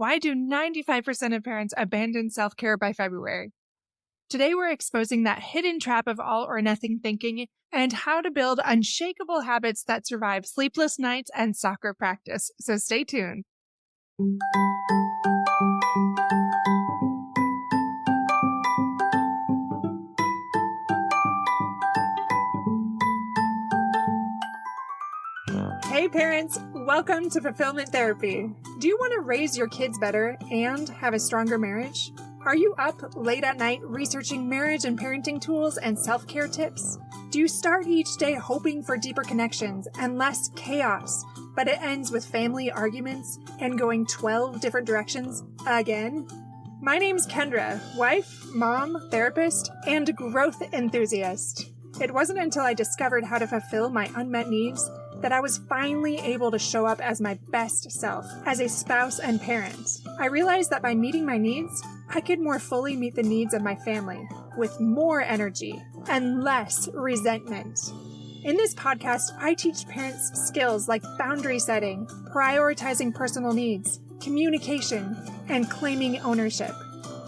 Why do 95% of parents abandon self-care by February? Today, we're exposing that hidden trap of all or nothing thinking and how to build unshakable habits that survive sleepless nights and soccer practice. So stay tuned. Hey parents, welcome to Fulfillment Therapy. Do you want to raise your kids better and have a stronger marriage? Are you up late at night researching marriage and parenting tools and self-care tips? Do you start each day hoping for deeper connections and less chaos, but it ends with family arguments and going 12 different directions again? My name's Kendra, wife, mom, therapist, and growth enthusiast. It wasn't until I discovered how to fulfill my unmet needs that I was finally able to show up as my best self as a spouse and parent. I realized that by meeting my needs, I could more fully meet the needs of my family with more energy and less resentment. In this podcast, I teach parents skills like boundary setting, prioritizing personal needs, communication, and claiming ownership.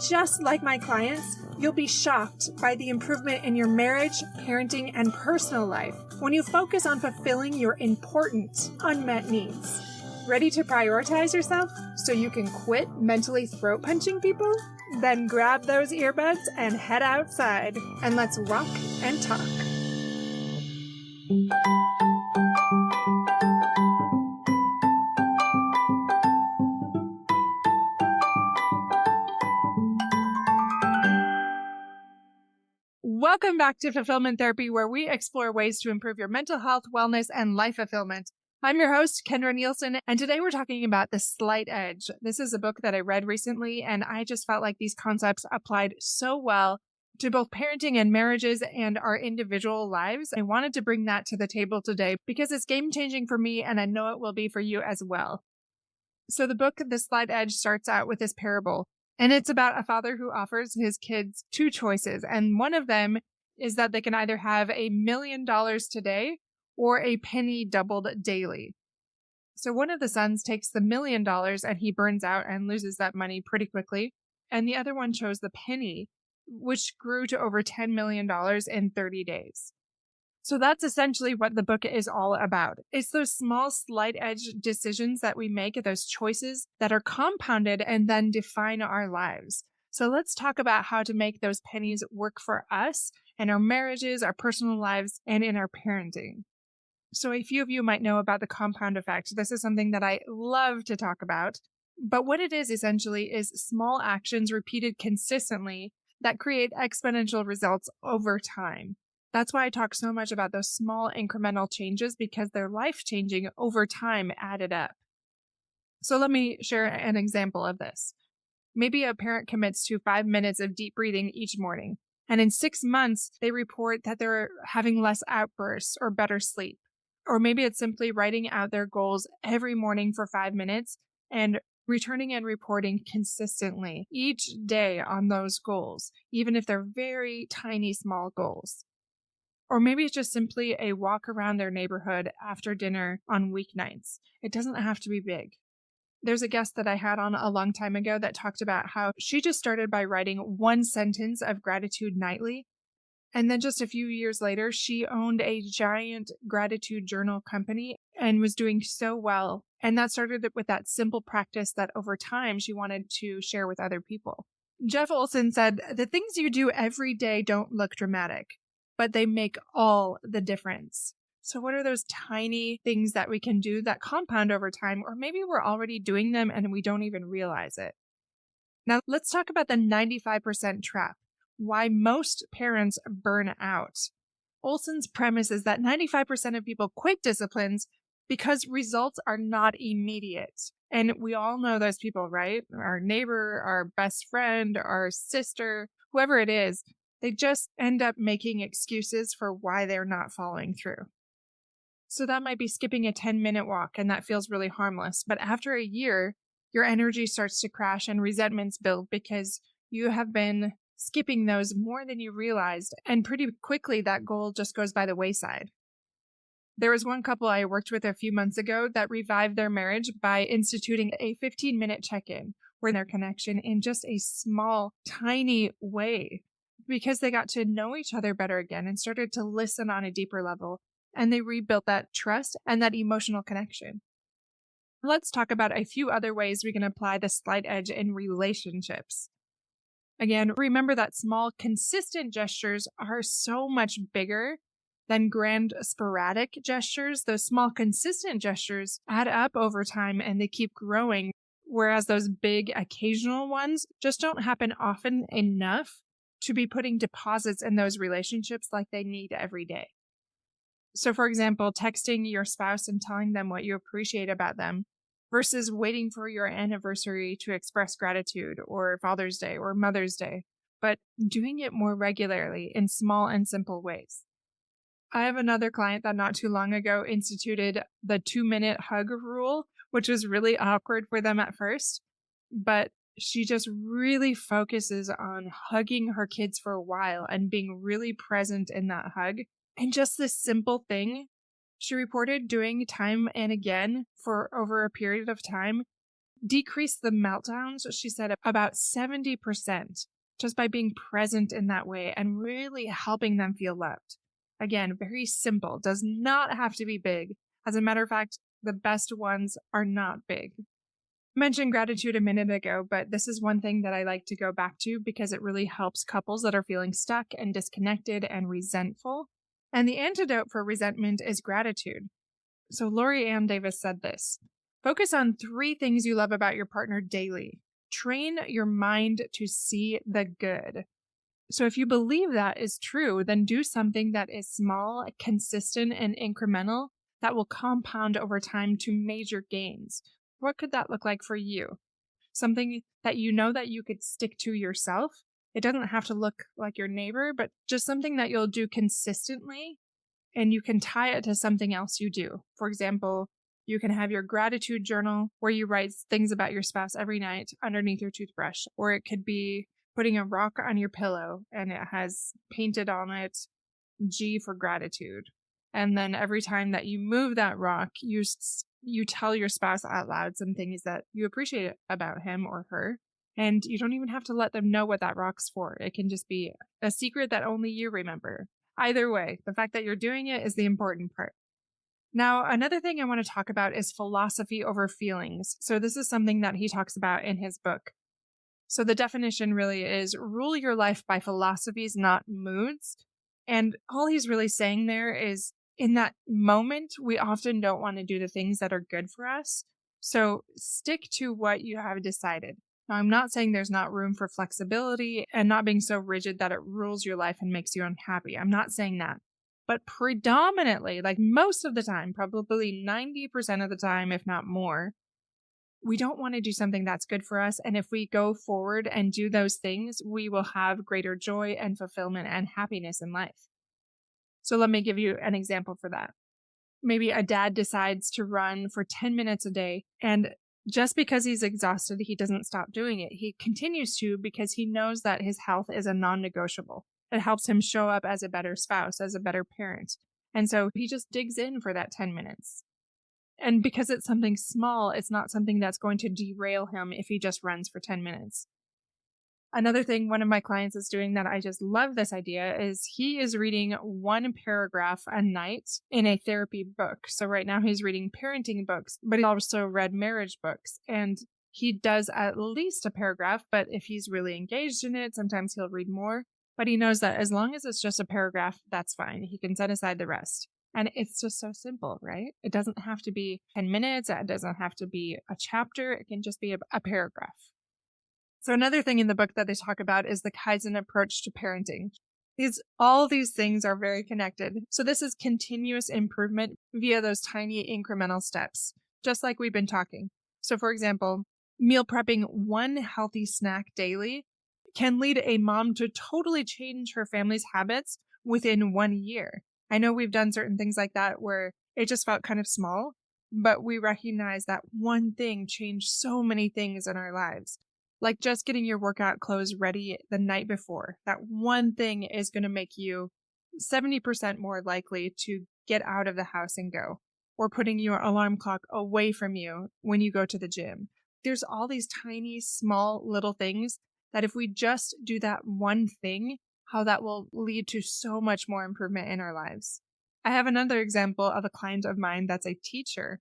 Just like my clients, you'll be shocked by the improvement in your marriage, parenting, and personal life when you focus on fulfilling your important unmet needs. Ready to prioritize yourself so you can quit mentally throat punching people? Then grab those earbuds and head outside, and let's walk and talk. Welcome back to Fulfillment Therapy, where we explore ways to improve your mental health, wellness, and life fulfillment. I'm your host, Kendra Nielsen, and today we're talking about The Slight Edge. This is a book that I read recently, and I just felt like these concepts applied so well to both parenting and marriages and our individual lives. I wanted to bring that to the table today because it's game-changing for me, and I know it will be for you as well. So the book, The Slight Edge, starts out with this parable. And it's about a father who offers his kids two choices. And one of them is that they can either have $1 million today or a penny doubled daily. So one of the sons takes the $1 million and he burns out and loses that money pretty quickly. And the other one chose the penny, which grew to over $10 million in 30 days. So that's essentially what the book is all about. It's those small slight edge decisions that we make, those choices that are compounded and then define our lives. So let's talk about how to make those pennies work for us and our marriages, our personal lives, and in our parenting. So a few of you might know about the compound effect. This is something that I love to talk about. But what it is essentially is small actions repeated consistently that create exponential results over time. That's why I talk so much about those small incremental changes, because they're life-changing over time added up. So let me share an example of this. Maybe a parent commits to 5 minutes of deep breathing each morning, and in 6 months, they report that they're having less outbursts or better sleep. Or maybe it's simply writing out their goals every morning for 5 minutes and returning and reporting consistently each day on those goals, even if they're very tiny, small goals. Or maybe it's just simply a walk around their neighborhood after dinner on weeknights. It doesn't have to be big. There's a guest that I had on a long time ago that talked about how she just started by writing one sentence of gratitude nightly. And then just a few years later, she owned a giant gratitude journal company and was doing so well. And that started with that simple practice that over time she wanted to share with other people. Jeff Olson said, "The things you do every day don't look dramatic, but they make all the difference." So what are those tiny things that we can do that compound over time? Or maybe we're already doing them and we don't even realize it. Now let's talk about the 95% trap, why most parents burn out. Olson's premise is that 95% of people quit disciplines because results are not immediate. And we all know those people, right? Our neighbor, our best friend, our sister, whoever it is. They just end up making excuses for why they're not following through. So that might be skipping a 10-minute walk, and that feels really harmless. But after a year, your energy starts to crash and resentments build because you have been skipping those more than you realized. And pretty quickly, that goal just goes by the wayside. There was one couple I worked with a few months ago that revived their marriage by instituting a 15-minute check-in for their connection in just a small, tiny way because they got to know each other better again and started to listen on a deeper level. And they rebuilt that trust and that emotional connection. Let's talk about a few other ways we can apply the slight edge in relationships. Again, remember that small, consistent gestures are so much bigger than grand, sporadic gestures. Those small, consistent gestures add up over time and they keep growing, whereas those big, occasional ones just don't happen often enough to be putting deposits in those relationships like they need every day. So, for example, texting your spouse and telling them what you appreciate about them versus waiting for your anniversary to express gratitude or Father's Day or Mother's Day, but doing it more regularly in small and simple ways. I have another client that not too long ago instituted the 2-minute hug rule, which was really awkward for them at first, but she just really focuses on hugging her kids for a while and being really present in that hug. And just this simple thing, she reported doing time and again for over a period of time, decreased the meltdowns, she said, about 70% just by being present in that way and really helping them feel loved. Again, very simple, does not have to be big. As a matter of fact, the best ones are not big. I mentioned gratitude a minute ago, but this is one thing that I like to go back to because it really helps couples that are feeling stuck and disconnected and resentful. And the antidote for resentment is gratitude. So Lori Ann Davis said this: focus on 3 things you love about your partner daily. Train your mind to see the good. So if you believe that is true, then do something that is small, consistent, and incremental that will compound over time to major gains. What could that look like for you? Something that you know that you could stick to yourself. It doesn't have to look like your neighbor, but just something that you'll do consistently and you can tie it to something else you do. For example, you can have your gratitude journal where you write things about your spouse every night underneath your toothbrush, or it could be putting a rock on your pillow and it has painted on it G for gratitude. And then every time that you move that rock, you tell your spouse out loud some things that you appreciate about him or her. And you don't even have to let them know what that rock's for. It can just be a secret that only you remember. Either way, the fact that you're doing it is the important part. Now, another thing I want to talk about is philosophy over feelings. So this is something that he talks about in his book. So the definition really is rule your life by philosophies, not moods. And all he's really saying there is in that moment, we often don't want to do the things that are good for us. So stick to what you have decided. Now, I'm not saying there's not room for flexibility and not being so rigid that it rules your life and makes you unhappy. I'm not saying that. But predominantly, like most of the time, probably 90% of the time, if not more, we don't want to do something that's good for us. And if we go forward and do those things, we will have greater joy and fulfillment and happiness in life. So let me give you an example for that. Maybe a dad decides to run for 10 minutes a day, and just because he's exhausted, he doesn't stop doing it. He continues to because he knows that his health is a non-negotiable. It helps him show up as a better spouse, as a better parent. And so he just digs in for that 10 minutes. And because it's something small, it's not something that's going to derail him if he just runs for 10 minutes. Another thing one of my clients is doing that I just love this idea is he is reading 1 paragraph a night in a therapy book. So right now he's reading parenting books, but he also read marriage books. And he does at least a paragraph, but if he's really engaged in it, sometimes he'll read more. But he knows that as long as it's just a paragraph, that's fine. He can set aside the rest. And it's just so simple, right? It doesn't have to be 10 minutes. It doesn't have to be a chapter. It can just be a paragraph. So another thing in the book that they talk about is the Kaizen approach to parenting. All these things are very connected. So this is continuous improvement via those tiny incremental steps, just like we've been talking. So for example, meal prepping 1 healthy snack daily can lead a mom to totally change her family's habits within 1 year. I know we've done certain things like that where it just felt kind of small, but we recognize that one thing changed so many things in our lives. Like just getting your workout clothes ready the night before. That one thing is going to make you 70% more likely to get out of the house and go, or putting your alarm clock away from you when you go to the gym. There's all these tiny, small little things that if we just do that one thing, how that will lead to so much more improvement in our lives. I have another example of a client of mine that's a teacher,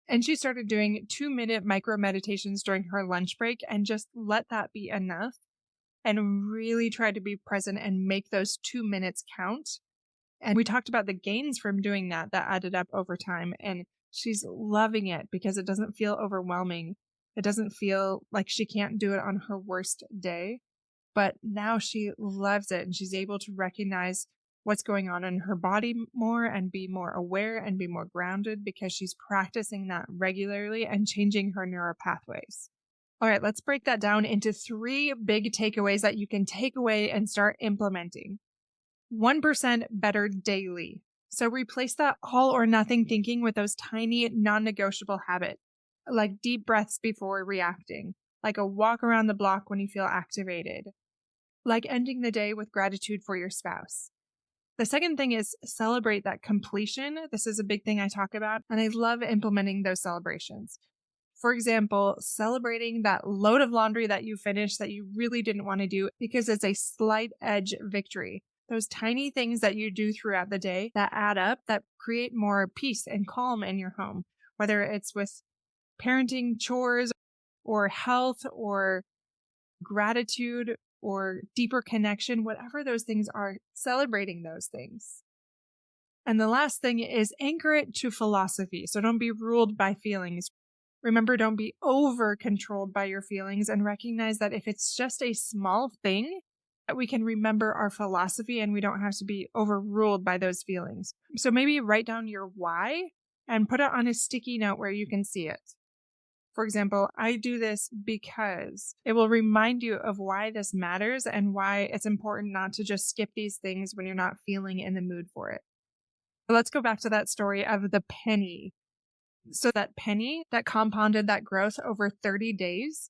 and she started doing 2-minute micro meditations during her lunch break and just let that be enough and really try to be present and make those 2 minutes count. And we talked about the gains from doing that added up over time. And she's loving it because it doesn't feel overwhelming. It doesn't feel like she can't do it on her worst day. But now she loves it and she's able to recognize what's going on in her body more and be more aware and be more grounded because she's practicing that regularly and changing her neural pathways. All right, let's break that down into 3 big takeaways that you can take away and start implementing. 1% better daily. So replace that all or nothing thinking with those tiny non-negotiable habits, like deep breaths before reacting, like a walk around the block when you feel activated, like ending the day with gratitude for your spouse. The second thing is celebrate that completion. This is a big thing I talk about, and I love implementing those celebrations. For example, celebrating that load of laundry that you finished that you really didn't want to do because it's a slight edge victory. Those tiny things that you do throughout the day that add up, that create more peace and calm in your home, whether it's with parenting, chores, or health, or gratitude, or deeper connection, whatever those things are, celebrating those things. And the last thing is anchor it to philosophy. So don't be ruled by feelings. Remember, don't be over controlled by your feelings, and recognize that if it's just a small thing, that we can remember our philosophy and we don't have to be overruled by those feelings. So maybe write down your why and put it on a sticky note where you can see it. For example, I do this because it will remind you of why this matters and why it's important not to just skip these things when you're not feeling in the mood for it. Let's go back to that story of the penny. So that penny that compounded that growth over 30 days,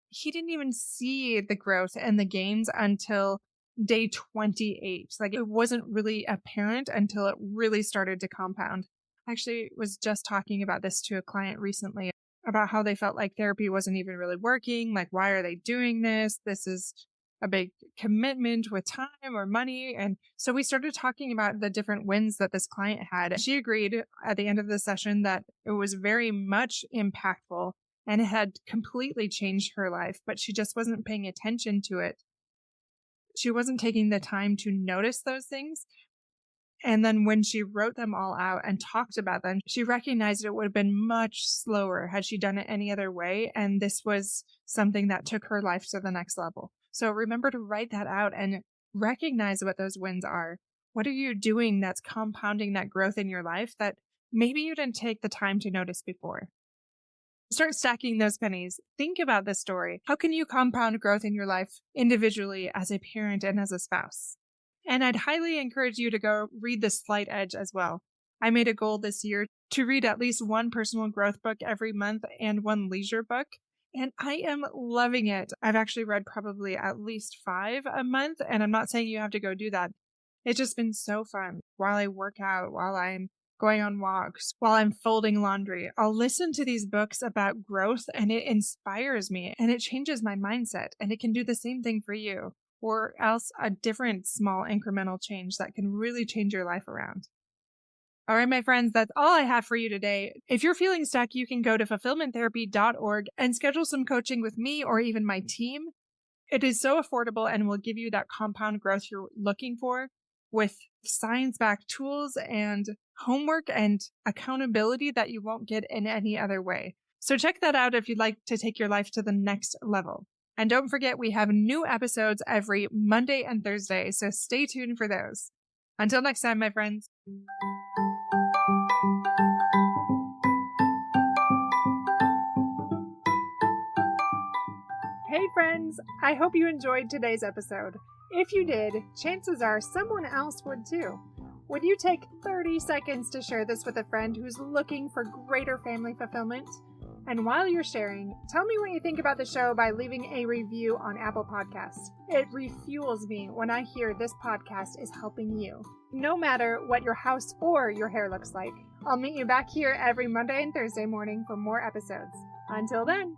he didn't even see the growth and the gains until day 28. Like it wasn't really apparent until it really started to compound. I actually was just talking about this to a client recently about how they felt like therapy wasn't even really working. Like, why are they doing this? This is a big commitment with time or money. And so we started talking about the different wins that this client had. She agreed at the end of the session that it was very much impactful and it had completely changed her life, but she just wasn't paying attention to it. She wasn't taking the time to notice those things. And then when she wrote them all out and talked about them, she recognized it would have been much slower had she done it any other way. And this was something that took her life to the next level. So remember to write that out and recognize what those wins are. What are you doing that's compounding that growth in your life that maybe you didn't take the time to notice before? Start stacking those pennies. Think about this story. How can you compound growth in your life individually as a parent and as a spouse? And I'd highly encourage you to go read The Slight Edge as well. I made a goal this year to read at least one personal growth book every month and one leisure book. And I am loving it. I've actually read probably at least 5 a month. And I'm not saying you have to go do that. It's just been so fun while I work out, while I'm going on walks, while I'm folding laundry. I'll listen to these books about growth and it inspires me and it changes my mindset. And it can do the same thing for you, or else a different small incremental change that can really change your life around. All right, my friends, that's all I have for you today. If you're feeling stuck, you can go to fulfillmenttherapy.org and schedule some coaching with me or even my team. It is so affordable and will give you that compound growth you're looking for with science-backed tools and homework and accountability that you won't get in any other way. So check that out if you'd like to take your life to the next level. And don't forget, we have new episodes every Monday and Thursday, so stay tuned for those. Until next time, my friends. Hey friends, I hope you enjoyed today's episode. If you did, chances are someone else would too. Would you take 30 seconds to share this with a friend who's looking for greater family fulfillment? And while you're sharing, tell me what you think about the show by leaving a review on Apple Podcasts. It refuels me when I hear this podcast is helping you, no matter what your house or your hair looks like. I'll meet you back here every Monday and Thursday morning for more episodes. Until then.